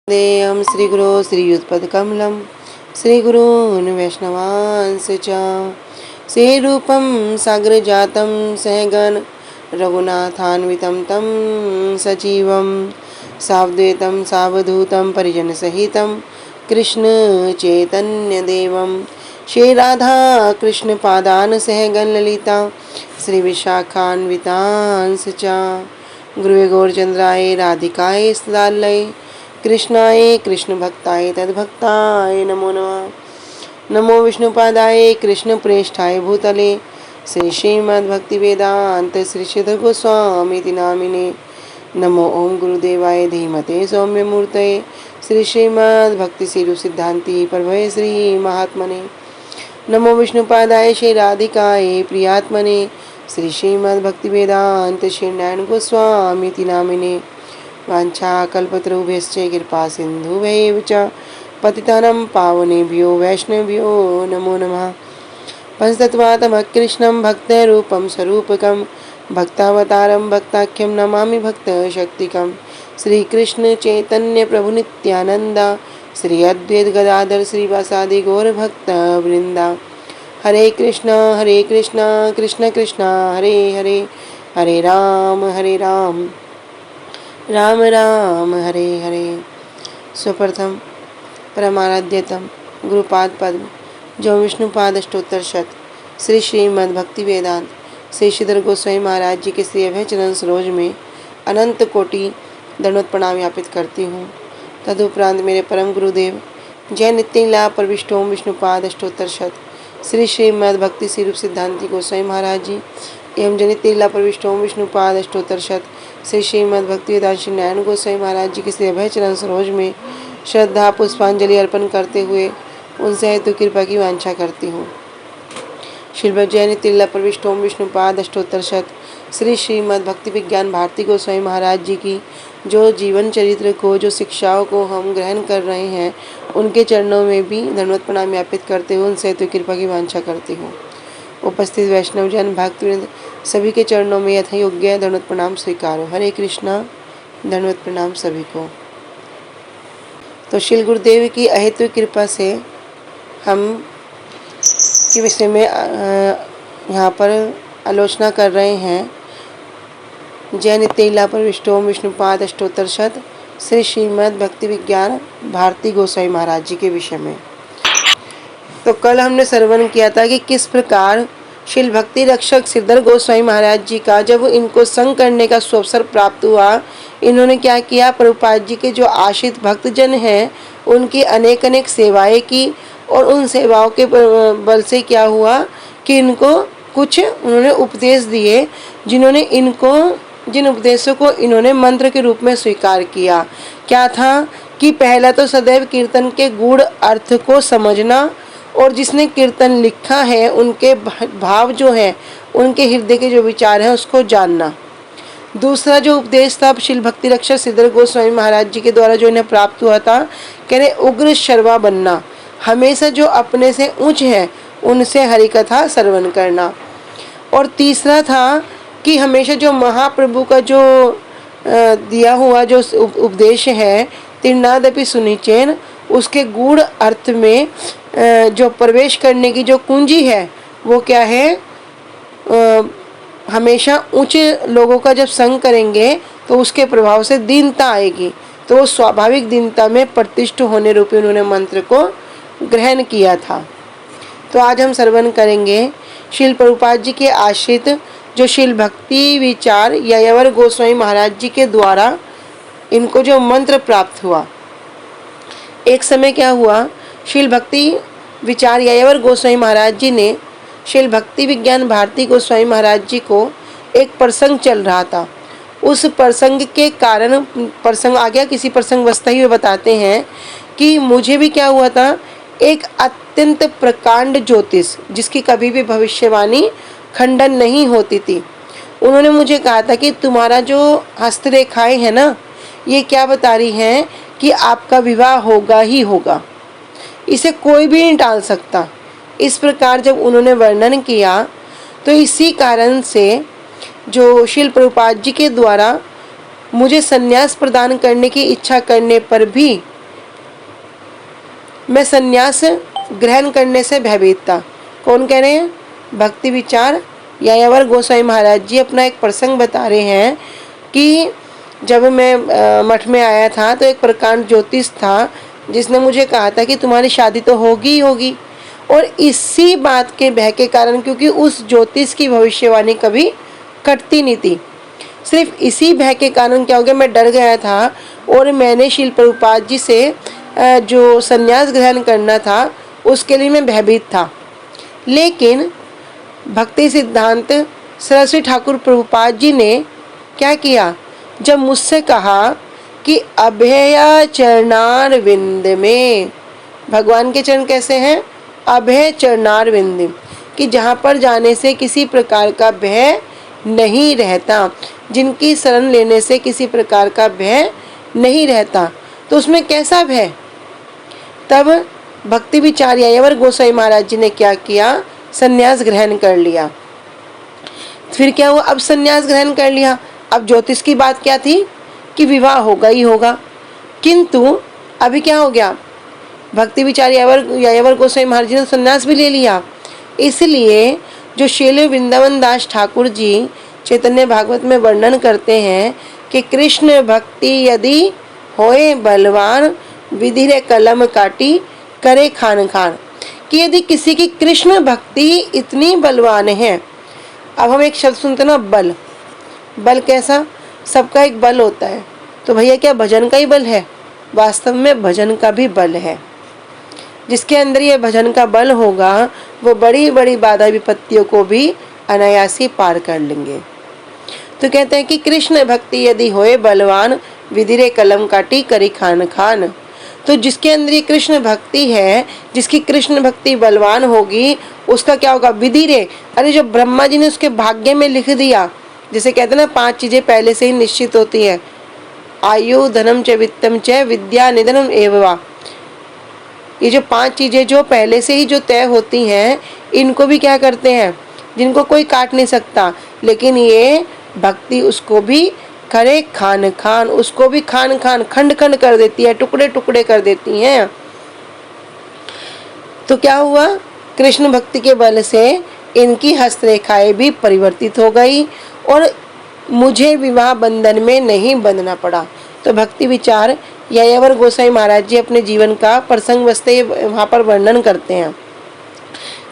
देयं श्रीगुरो श्रीयुतपदकमलं श्रीगुरून् वैष्णवांश्च च श्रीरूपं साग्रजातं सहगण रघुनाथान्वितं तं सजीवं सावद्वैतं सावधूतं परिजनसहितं कृष्णचैतन्यदेवं श्रीराधा कृष्णपादान् सहगण ललिता श्रीविशाखान्वितांश्च च गुरुवे गौरचन्द्राय राधिकाय सदालये कृष्णाय कृष्ण भक्ताय तद्भक्ताय नमो नमः। नमो विष्णुपादाय कृष्ण प्रेष्ठाय भूतले श्री श्रीमद्भक्तिवेदांत श्री श्रीधर गोस्वामी नामिने। नमो ओम गुरुदेवाय धीमते सौम्य मूर्तये श्री श्रीमद्भक्ति सिरु सिद्धांति प्रभवे श्री महात्मने। नमो विष्णुपादाय श्री राधिकाय प्रियात्मने श्री श्रीमद्भक्तिवेदांत श्री नारायण गोस्वामी नामिने। वाञ्छाकल्पतरुभ्यश्च कृपा सिन्धुभ्यैव च पतितानां पावनेभ्यो वैष्णवेभ्यो नमो नमः। पंचतत्त्वात्मकृष्णं भक्तरूपं स्वरूपकं भक्तावतारं भक्ताख्यं नमामि भक्तशक्तिकं श्रीकृष्ण चैतन्य प्रभु नित्यानंद श्री अद्वैत गदाधर श्रीवासादि गौरभक्तवृंदा। हरे कृष्णा कृष्ण कृष्ण हरे हरे हरे राम राम राम हरे हरे। स्वप्रथम परमाराध्यतम गुरुपाद पद्म जो विष्णुपाद अष्टोत्तर शत श्री श्रीमद् भक्ति वेदांत श्री श्रीधर गोस्वामी महाराज जी के श्री अभय चरण सरोज में अनंत कोटि दंडवत प्रणाम ज्ञापित करती हूँ। तदुपरांत मेरे परम गुरुदेव जय नित्य प्रविष्टोम विष्णुपाद अष्टोत्तर शत श्री श्रीमद् भक्ति श्री रूप सिद्धांति गोस्वामी महाराज जी एवं जय नित्य प्रविष्टोम विष्णुपाद अष्टोत्तर शत श्री श्रीमद् भक्ति वेदांत श्री नारायण गोस्वामी महाराज जी के श्री अभय चरण सरोज में श्रद्धा पुष्पांजलि अर्पण करते हुए उनसे हेतु कृपा की वांछा करती हूँ। शिल जैन तिल्ला प्रविष्टोम विष्णुपाद अष्टोत्तर शत श्री श्रीमद् भक्ति विज्ञान भारती गोस्वामी महाराज जी की जो जीवन चरित्र को जो शिक्षाओं को हम ग्रहण कर रहे हैं उनके चरणों में भी धन्यवाद प्रणाम ज्ञापित करते हुए उनसे हेतु कृपा की वांछा करती हूँ। उपस्थित वैष्णव जन भक्तवृंद सभी के चरणों में यथा योग्य दंडवत प्रणाम स्वीकारो। हरे कृष्णा दंडवत प्रणाम सभी को। तो श्री गुरुदेव की अहेतु कृपा से हम के विषय में यहाँ पर आलोचना कर रहे हैं जय नित्य प्रविष्टोम विष्णुपाद अष्टोत्तर शत श्री श्रीमद् भक्ति विज्ञान भारती गोस्वामी महाराज जी के विषय में। तो कल हमने श्रवण किया था कि किस प्रकार शिल भक्ति रक्षक श्रीधर गोस्वामी महाराज जी का जब इनको संग करने का सुअवसर प्राप्त हुआ, इन्होंने क्या किया, प्रभुपाद जी के जो आश्रित भक्तजन हैं उनकी अनेक अनेक सेवाएं की और उन सेवाओं के बल से क्या हुआ कि इनको कुछ उन्होंने उपदेश दिए जिन उपदेशों को इन्होंने मंत्र के रूप में स्वीकार किया। क्या था कि पहला तो सदैव कीर्तन के गूढ़ अर्थ को समझना और जिसने कीर्तन लिखा है उनके भाव जो है उनके हृदय के जो विचार हैं उसको जानना। दूसरा जो उपदेश था शिल भक्ति रक्षक श्रीधर गोस्वामी महाराज जी के द्वारा जो इन्हें प्राप्त हुआ था, कह रहे उग्र शर्वा बनना, हमेशा जो अपने से ऊंच है उनसे हरि कथा श्रवण करना। और तीसरा था कि हमेशा जो महाप्रभु का जो दिया हुआ जो उपदेश है तीर्णादपि सुनिचेन, उसके गूढ़ अर्थ में जो प्रवेश करने की जो कुंजी है वो क्या है, हमेशा ऊंचे लोगों का जब संग करेंगे तो उसके प्रभाव से दीनता आएगी, तो वो स्वाभाविक दीनता में प्रतिष्ठ होने रूपी उन्होंने मंत्र को ग्रहण किया था। तो आज हम श्रवण करेंगे शिल प्रभुपाद जी के आश्रित जो शिल भक्ति विचार यायावर गोस्वामी महाराज जी के द्वारा इनको जो मंत्र प्राप्त हुआ। एक समय क्या हुआ, शिल भक्ति विचार यायावर गोस्वामी महाराज जी ने शिल भक्ति विज्ञान भारती गोस्वामी महाराज जी को एक प्रसंग चल रहा था। उस प्रसंग के कारण प्रसंग आ गया, किसी प्रसंग वस्ता ही वे बताते हैं कि मुझे भी क्या हुआ था, एक अत्यंत प्रकांड ज्योतिष जिसकी कभी भी भविष्यवाणी खंडन नहीं होती थी, उन्होंने मुझे कहा था कि तुम्हारा जो हस्तरेखाएं है ना, ये क्या बता रही हैं कि आपका विवाह होगा ही होगा, इसे कोई भी नहीं टाल सकता। इस प्रकार जब उन्होंने वर्णन किया तो इसी कारण से जो शिल प्रभुपाद जी के द्वारा मुझे संन्यास प्रदान करने की इच्छा करने पर भी मैं संन्यास ग्रहण करने से भयभीत था। कौन कह रहे हैं? भक्ति विचार यायावर गोस्वामी महाराज जी अपना एक प्रसंग बता रहे हैं कि जब मैं मठ में आया था तो एक प्रकांड ज्योतिष था जिसने मुझे कहा था कि तुम्हारी शादी तो होगी ही होगी। और इसी बात के भय के कारण, क्योंकि उस ज्योतिष की भविष्यवाणी कभी कटती नहीं थी, सिर्फ इसी भय के कारण क्या हो गया, मैं डर गया था और मैंने श्रील प्रभुपाद जी से जो संन्यास ग्रहण करना था उसके लिए मैं भयभीत था। लेकिन भक्ति सिद्धांत सरस्वती ठाकुर प्रभुपाद जी ने क्या किया, जब मुझसे कहा कि अभय चरणार विंद में, भगवान के चरण कैसे हैं? अभय चरणार विंद, कि जहाँ पर जाने से किसी प्रकार का भय नहीं रहता, जिनकी शरण लेने से किसी प्रकार का भय नहीं रहता। तो उसमें कैसा भय? तब भक्ति विचार यायावर गोस्वामी महाराज जी ने क्या किया, संन्यास ग्रहण कर लिया। फिर क्या हुआ, अब संन्यास ग्रहण कर लिया। अब ज्योतिष की बात क्या थी कि विवाह होगा ही होगा, किंतु अभी क्या हो गया, भक्ति विचार यायावर गोस्वामी महाराज जी ने संन्यास भी ले लिया। इसलिए जो श्रील वृंदावन दास ठाकुर जी चैतन्य भागवत में वर्णन करते हैं कि कृष्ण भक्ति यदि होए बलवान, विधि रे कलम काटी करे खान खान, कि यदि किसी की कृष्ण भक्ति इतनी बलवान है। अब हम एक शब्द सुनते ना, बल। बल कैसा? सबका एक बल होता है। तो भैया क्या भजन का ही बल है? वास्तव में भजन का भी बल है। जिसके अंदर ये भजन का बल होगा वो बड़ी बड़ी बाधा विपत्तियों को भी अनायासी पार कर लेंगे। तो कहते हैं कि कृष्ण भक्ति यदि होए बलवान, विधि रे कलम काटी करी खान खान। तो जिसके अंदर ये कृष्ण भक्ति है, जिसकी कृष्ण भक्ति बलवान होगी, उसका क्या होगा, विधि रे, अरे जो ब्रह्मा जी ने उसके भाग्य में लिख दिया, जैसे कहते हैं ना 5 चीजें पहले से ही निश्चित होती है, आयु धनम च वित्तम च विद्या निधनम एवं। ये जो 5 चीजें जो पहले से ही जो तय होती हैं, इनको भी क्या करते हैं, जिनको कोई काट नहीं सकता, लेकिन ये भक्ति उसको भी करे खान खान, उसको भी खान खान खंड खंड कर देती है, टुकड़े टुकड़े कर देती हैं। तो क्या हुआ, कृष्ण भक्ति के बल से इनकी हस्तरेखाएं भी परिवर्तित हो गई और मुझे विवाह बंधन में नहीं बंधना पड़ा। तो भक्ति विचार यायावर गोस्वामी महाराज जी अपने जीवन का प्रसंग वस्ते वहाँ पर वर्णन करते हैं।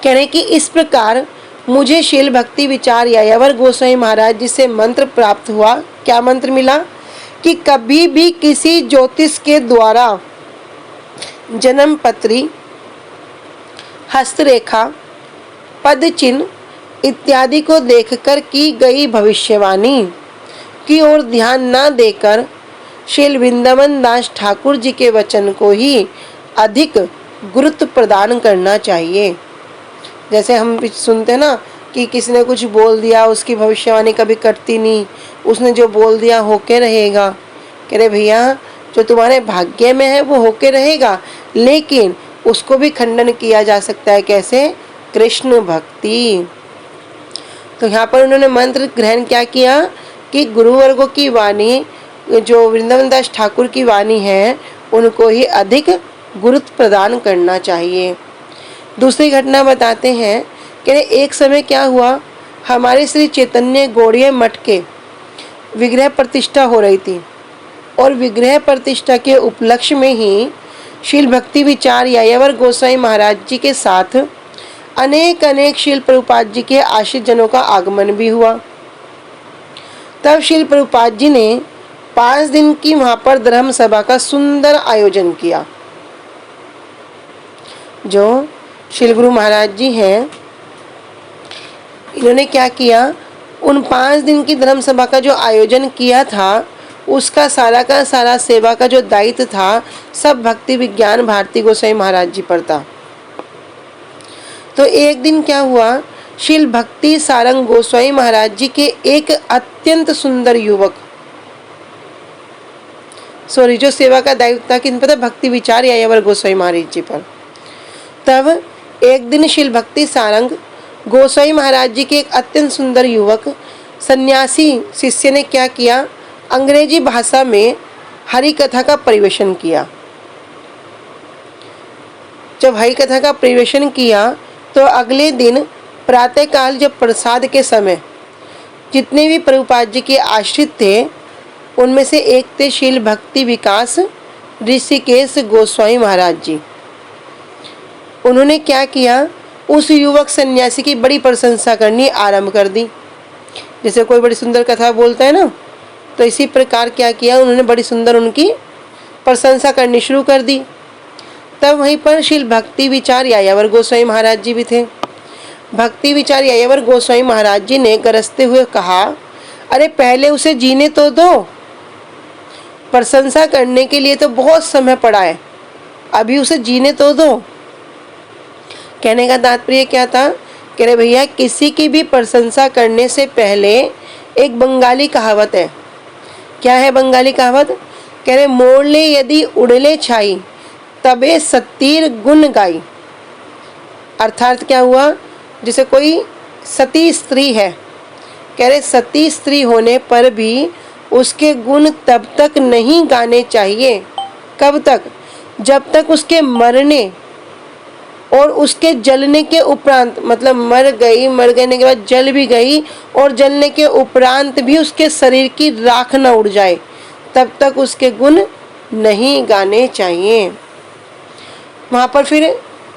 कह रहे कि इस प्रकार मुझे शील भक्ति विचार यायावर गोस्वामी महाराज जी से मंत्र प्राप्त हुआ। क्या मंत्र मिला? कि कभी भी किसी ज्योतिष के द्वारा जन्म पत्री, हस्तरेखा, पद चिन्ह इत्यादि को देखकर की गई भविष्यवाणी की ओर ध्यान न देकर श्रील वृंदावन दास ठाकुर जी के वचन को ही अधिक गुरुत्व प्रदान करना चाहिए। जैसे हम सुनते ना कि किसी ने कुछ बोल दिया, उसकी भविष्यवाणी कभी कटती नहीं, उसने जो बोल दिया होके रहेगा। कह रहे भैया जो तुम्हारे भाग्य में है वो होके रहेगा, लेकिन उसको भी खंडन किया जा सकता है। कैसे? कृष्ण भक्ति। तो यहाँ पर उन्होंने मंत्र ग्रहण क्या किया कि गुरुवर्गों की वाणी, जो वृंदावन दास ठाकुर की वाणी है, उनको ही अधिक गुरुत्व प्रदान करना चाहिए। दूसरी घटना बताते हैं कि एक समय क्या हुआ, हमारे श्री चैतन्य गौड़ीय मठ के विग्रह प्रतिष्ठा हो रही थी और विग्रह प्रतिष्ठा के उपलक्ष्य में ही शील भक्ति विचार यायावर गोस्वामी महाराज जी के साथ अनेक अनेक शील प्रभुपाद जी के आश्रित जनों का आगमन भी हुआ। तब शील प्रभुपाद जी ने 5 दिन की वहां पर धर्म सभा का सुंदर आयोजन किया। जो शील गुरु महाराज जी हैं, इन्होंने क्या किया, उन 5 दिन की धर्म सभा का जो आयोजन किया था, उसका सारा का सारा सेवा का जो दायित्व था, सब भक्ति विज्ञान भारती गोस्वामी महाराज जी पर था। तो एक दिन क्या हुआ, शील भक्ति सारंग गोस्वामी महाराज जी के एक अत्यंत सुंदर युवक, जो सेवा का दायित्व था, किन पता, भक्ति विचार यायावर गोस्वामी महाराज जी पर। तब एक दिन शील भक्ति सारंग गोस्वामी महाराज जी के एक अत्यंत सुंदर युवक सन्यासी शिष्य ने क्या किया, अंग्रेजी भाषा में हरि कथा का परिवेशन किया। जब हरि कथा का परिवेशन किया तो अगले दिन प्रातःकाल जब प्रसाद के समय जितने भी प्रभुपाद जी के आश्रित थे उनमें से एक थे शील भक्ति विकास ऋषिकेश गोस्वामी महाराज जी। उन्होंने क्या किया, उस युवक सन्यासी की बड़ी प्रशंसा करनी आरंभ कर दी। जैसे कोई बड़ी सुंदर कथा बोलता है ना, तो इसी प्रकार क्या किया, उन्होंने बड़ी सुंदर उनकी प्रशंसा करनी शुरू कर दी। तब वहीं पर शील भक्ति विचार यायावर गोस्वामी महाराज जी भी थे। भक्ति विचार यायावर गोस्वामी महाराज जी ने गरजते हुए कहा, अरे पहले उसे जीने तो दो, प्रशंसा करने के लिए तो बहुत समय पड़ा है, अभी उसे जीने तो दो। कहने का तात्पर्य क्या था, कह रहे भैया किसी की भी प्रशंसा करने से पहले एक बंगाली कहावत है। क्या है बंगाली कहावत, कह रहे मोड़ ले यदि उड़ले छाई तबे सतीर गुण गाई। अर्थात क्या हुआ, जैसे कोई सती स्त्री है, कह रहे सती स्त्री होने पर भी उसके गुण तब तक नहीं गाने चाहिए। कब तक, जब तक उसके मरने और उसके जलने के उपरांत, मतलब मर गई के बाद जल भी गई और जलने के उपरांत भी उसके शरीर की राख न उड़ जाए, तब तक उसके गुण नहीं गाने चाहिए। वहाँ पर फिर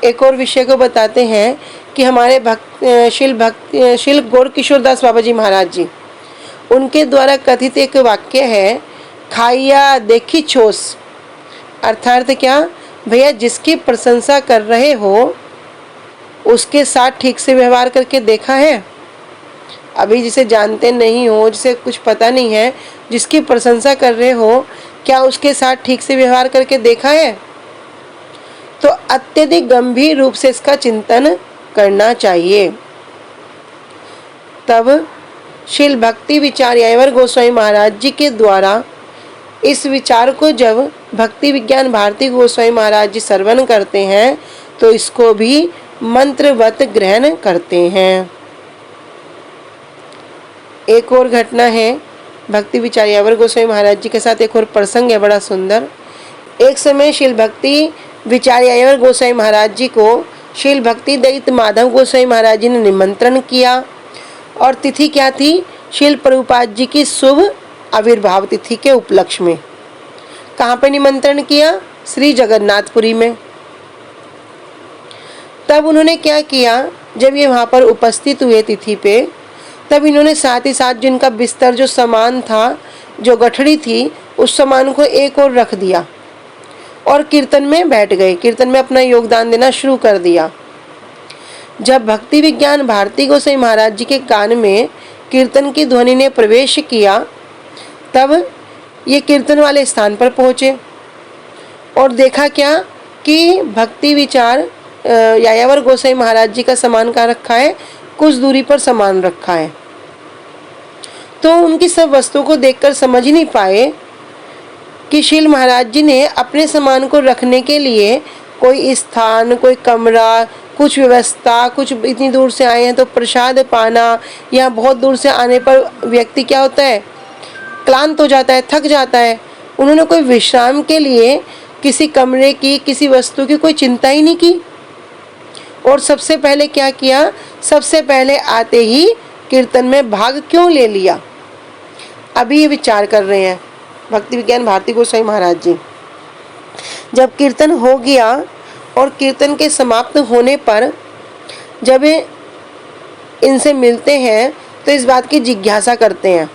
एक और विषय को बताते हैं कि हमारे शील गौर किशोरदास बाबा जी महाराज जी, उनके द्वारा कथित एक वाक्य है, खाइया देखी छोस। अर्थात क्या भैया, जिसकी प्रशंसा कर रहे हो उसके साथ ठीक से व्यवहार करके देखा है। अभी जिसे जानते नहीं हो, जिसे कुछ पता नहीं है, जिसकी प्रशंसा कर रहे हो, क्या उसके साथ ठीक से व्यवहार करके देखा है? तो अत्यधिक गंभीर रूप से इसका चिंतन करना चाहिए। तब शील भक्ति विचार यायावर गोस्वामी महाराज जी के द्वारा इस विचार को जब भक्ति विज्ञान भारती गोस्वामी महाराज जी श्रवण करते हैं तो इसको भी मंत्रवत ग्रहण करते हैं। एक और घटना है भक्ति विचार यायावर गोस्वामी महाराज जी के साथ, एक और प्रसंग है बड़ा सुंदर। एक समय शील भक्ति विचार यायावर गोस्वामी महाराज जी को शील भक्ति दैत माधव गोस्वामी महाराज जी ने निमंत्रण किया, और तिथि क्या थी, शील प्रभुपाद जी की शुभ आविर्भाव तिथि के उपलक्ष्य में। कहाँ पे निमंत्रण किया, श्री जगन्नाथपुरी में। तब उन्होंने क्या किया, जब ये वहाँ पर उपस्थित हुए तिथि पे, तब इन्होंने साथ ही साथ जिनका बिस्तर जो सामान था, जो गठड़ी थी, उस सामान को एक और रख दिया और कीर्तन में बैठ गए, कीर्तन में अपना योगदान देना शुरू कर दिया। जब भक्ति विज्ञान भारती गोस्वामी महाराज जी के कान में कीर्तन की ध्वनि ने प्रवेश किया, तब ये कीर्तन वाले स्थान पर पहुँचे और देखा क्या कि भक्ति विचार यायावर गोस्वामी महाराज जी का सामान कहाँ रखा है, कुछ दूरी पर सामान रखा है। तो उनकी सब वस्तुओं को देखकर समझ ही नहीं पाए कि शील महाराज जी ने अपने सामान को रखने के लिए कोई स्थान, कोई कमरा, कुछ व्यवस्था, कुछ इतनी दूर से आए हैं तो प्रसाद पाना, या बहुत दूर से आने पर व्यक्ति क्या होता है, क्लांत हो जाता है, थक जाता है। उन्होंने कोई विश्राम के लिए किसी कमरे की, किसी वस्तु की कोई चिंता ही नहीं की। और सबसे पहले क्या किया, सबसे पहले आते ही कीर्तन में भाग क्यों ले लिया। अभी ये विचार कर रहे हैं भक्ति विज्ञान भारती गोस्वामी महाराज जी। जब कीर्तन हो गया और कीर्तन के समाप्त होने पर जब इनसे मिलते हैं तो इस बात की जिज्ञासा करते हैं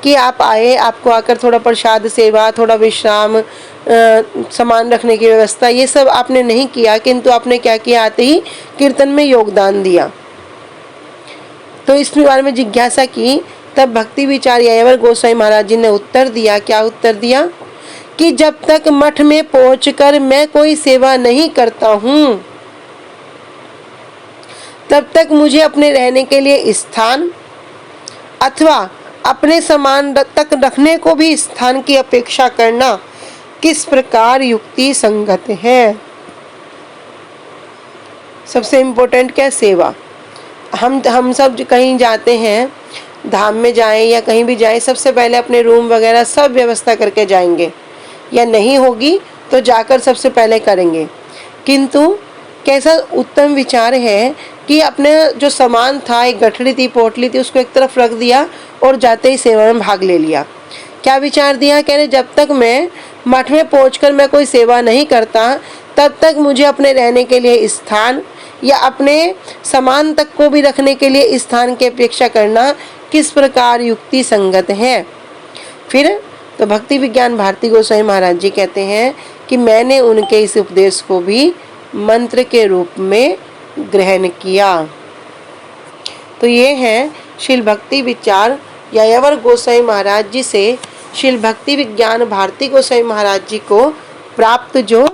कि आप आए, आपको आकर थोड़ा प्रसाद सेवा, थोड़ा विश्राम, सामान रखने की व्यवस्था, ये सब आपने नहीं किया, किंतु आपने क्या किया, आते ही कीर्तन में योगदान दिया। तो इस बारे में जिज्ञासा की। तब भक्ति विचार यायावर गोस्वामी महाराज जी ने उत्तर दिया। क्या उत्तर दिया कि जब तक मठ में पहुंचकर मैं कोई सेवा नहीं करता हूं, तब तक मुझे अपने रहने के लिए स्थान अथवा अपने सामान तक रखने को भी स्थान की अपेक्षा करना किस प्रकार युक्ति संगत है। सबसे इम्पोर्टेंट क्या है, सेवा। हम सब कहीं जाते हैं, धाम में जाएं या कहीं भी जाएं, सबसे पहले अपने रूम वगैरह सब व्यवस्था करके जाएंगे, या नहीं होगी तो जाकर सबसे पहले करेंगे। किंतु कैसा उत्तम विचार है कि अपने जो सामान था, एक गठरी थी, पोटली थी, उसको एक तरफ रख दिया और जाते ही सेवा में भाग ले लिया। क्या विचार दिया? कह रहे जब तक मैं मठ में पहुंचकर मैं कोई सेवा नहीं करता तब तक मुझे अपने रहने के लिए स्थान या अपने सामान तक को भी रखने के लिए स्थान की अपेक्षा करना किस प्रकार युक्ति संगत है। फिर तो भक्ति विज्ञान भारती गोस्वामी महाराज जी कहते हैं कि मैंने उनके इस उपदेश को भी मंत्र के रूप में ग्रहण किया। तो ये है श्रील भक्ति विचार यायावर गोस्वामी महाराज जी से श्रील भक्ति विज्ञान भारती गोस्वामी महाराज जी को प्राप्त जो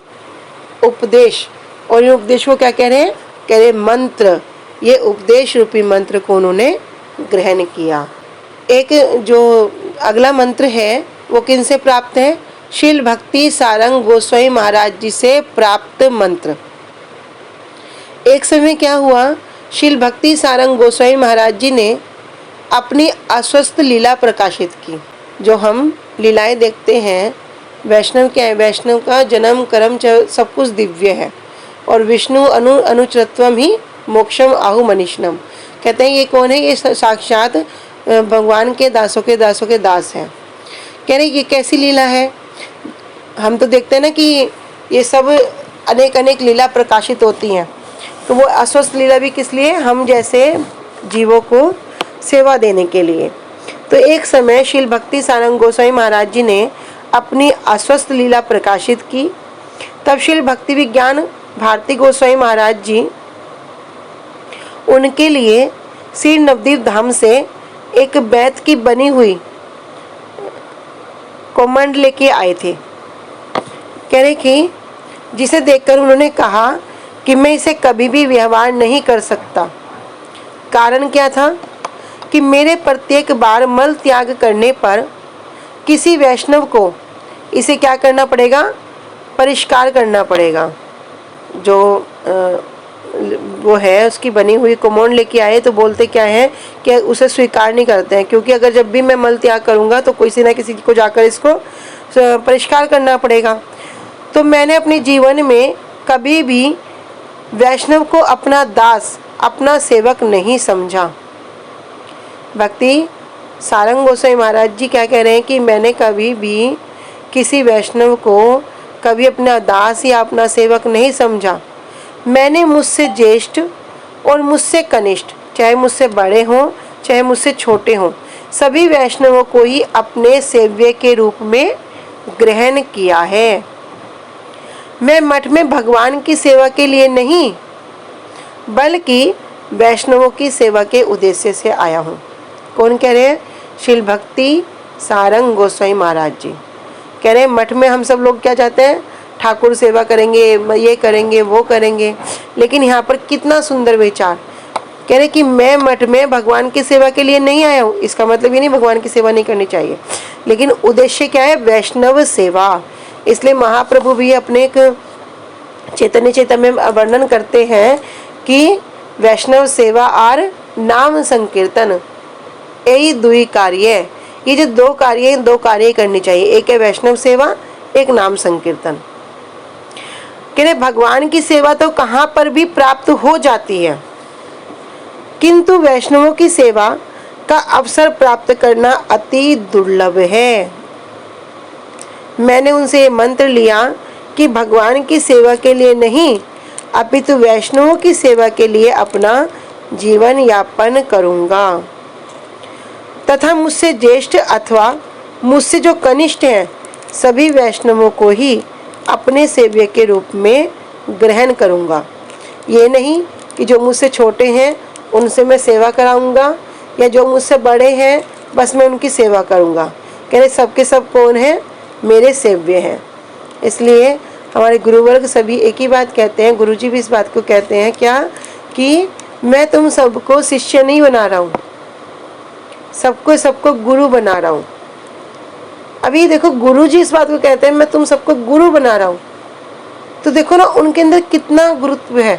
उपदेश, और ये उपदेश को क्या कह रहे हैं? कह रहे मंत्र। ये उपदेश रूपी मंत्र को उन्होंने ग्रहण किया। एक जो अगला मंत्र है वो किनसे प्राप्त है? श्रील भक्ति सारंग गोस्वामी महाराज जी से प्राप्त मंत्र। एक समय क्या हुआ, श्रील भक्ति सारंग गोस्वामी महाराज जी ने अपनी अस्वस्थ लीला प्रकाशित की। जो हम लीलाएं देखते हैं, वैष्णव क्या है? वैष्णव का जन्म कर्म सब कुछ दिव्य है, और विष्णु अनुचरत्वम ही मोक्षम आहु मनीषणम। कहते हैं ये कौन है? ये साक्षात भगवान के दासों के दास हैं। कह रहे ये कैसी लीला है? हम तो देखते हैं ना कि ये सब अनेक अनेक लीला प्रकाशित होती हैं, तो वो अस्वस्थ लीला भी किस लिए? हम जैसे जीवों को सेवा देने के लिए। तो एक समय श्रील भक्ति सारंग गोस्वामी महाराज जी ने अपनी अस्वस्थ लीला प्रकाशित की। तब श्रील भक्ति विज्ञान भारती गोस्वामी महाराज जी उनके लिए श्री नवदीप धाम से एक बैत की बनी हुई कोमंड लेके आए थे। कह रहे कि जिसे देखकर उन्होंने कहा कि मैं इसे कभी भी व्यवहार नहीं कर सकता। कारण क्या था? कि मेरे प्रत्येक बार मल त्याग करने पर किसी वैष्णव को इसे क्या करना पड़ेगा? परिष्कार करना पड़ेगा। जो वो है उसकी बनी हुई कोमोंड लेके आए, तो बोलते क्या है कि उसे स्वीकार नहीं करते हैं, क्योंकि अगर जब भी मैं मल त्याग करूँगा तो किसी ना किसी को जाकर इसको परिष्कार करना पड़ेगा। तो मैंने अपने जीवन में कभी भी वैष्णव को अपना दास, अपना सेवक नहीं समझा। भक्ति सारंग गोस्वामी महाराज जी क्या कह रहे हैं कि मैंने कभी भी किसी वैष्णव को कभी अपना दास या अपना सेवक नहीं समझा। मैंने मुझसे ज्येष्ठ और मुझसे कनिष्ठ, चाहे मुझसे बड़े हों चाहे मुझसे छोटे हों, सभी वैष्णवों को ही अपने सेव्य के रूप में ग्रहण किया है। मैं मठ में भगवान की सेवा के लिए नहीं बल्कि वैष्णवों की सेवा के उद्देश्य से आया हूँ। कौन कह रहे हैं? श्रील भक्ति सारंग गोस्वामी महाराज जी कह रहे हैं मठ में हम सब लोग क्या चाहते हैं? ठाकुर सेवा करेंगे, ये करेंगे, वो करेंगे। लेकिन यहाँ पर कितना सुंदर विचार। कह रहे कि मैं मठ में भगवान की सेवा के लिए नहीं आया हूँ। इसका मतलब ये नहीं भगवान की सेवा नहीं करनी चाहिए, लेकिन उद्देश्य क्या है? वैष्णव सेवा। इसलिए महाप्रभु भी अपने एक चैतन्य चेतन में वर्णन करते हैं कि वैष्णव सेवा और नाम संकीर्तन, यही दुई कार्य। ये जो दो कार्य करनी चाहिए। एक है वैष्णव सेवा, एक नाम संकीर्तन। कह रहे भगवान की सेवा तो कहाँ पर भी प्राप्त हो जाती है, किंतु वैष्णवों की सेवा का अवसर प्राप्त करना अति दुर्लभ है। मैंने उनसे ये मंत्र लिया कि भगवान की सेवा के लिए नहीं अपितु वैष्णवों की सेवा के लिए अपना जीवन यापन करूंगा, तथा मुझसे ज्येष्ठ अथवा मुझसे जो कनिष्ठ हैं सभी वैष्णवों को ही अपने सेव्य के रूप में ग्रहण करूंगा। ये नहीं कि जो मुझसे छोटे हैं उनसे मैं सेवा कराऊंगा, या जो मुझसे बड़े हैं बस मैं उनकी सेवा करूंगा। कह रहे सबके सब कौन है? मेरे सेव्य हैं। इसलिए हमारे गुरुवर्ग सभी एक ही बात कहते हैं, गुरुजी भी इस बात को कहते हैं क्या? कि मैं तुम सबको शिष्य नहीं बना रहा हूँ, सबको गुरु बना रहा हूँ। अभी देखो गुरुजी इस बात को कहते हैं मैं तुम सबको गुरु बना रहा हूँ, तो देखो ना उनके अंदर कितना गुरुत्व है।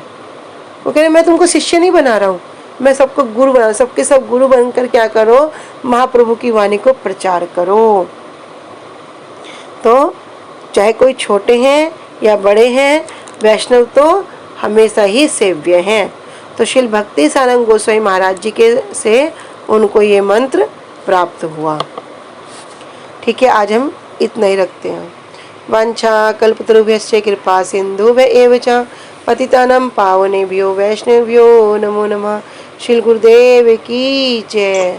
वो कह रहे मैं तुमको शिष्य नहीं बना रहा हूँ, मैं सबको गुरु बना, सबके सब गुरु बनकर क्या करो? महाप्रभु की वाणी को प्रचार करो। तो चाहे कोई छोटे हैं या बड़े हैं, वैष्णव तो हमेशा ही सेव्य हैं। तो श्रील भक्ति सारंग गोस्वामी महाराज जी के से उनको ये मंत्र प्राप्त हुआ। ठीक है, आज हम इतना ही रखते हैं। वांछा कल्पतरुभ्यश्च कृपा सिंधुभ्य एव च पतितानां पावनेभ्यो वैष्णवेभ्यो नमो नमः। श्री गुरुदेव की जय।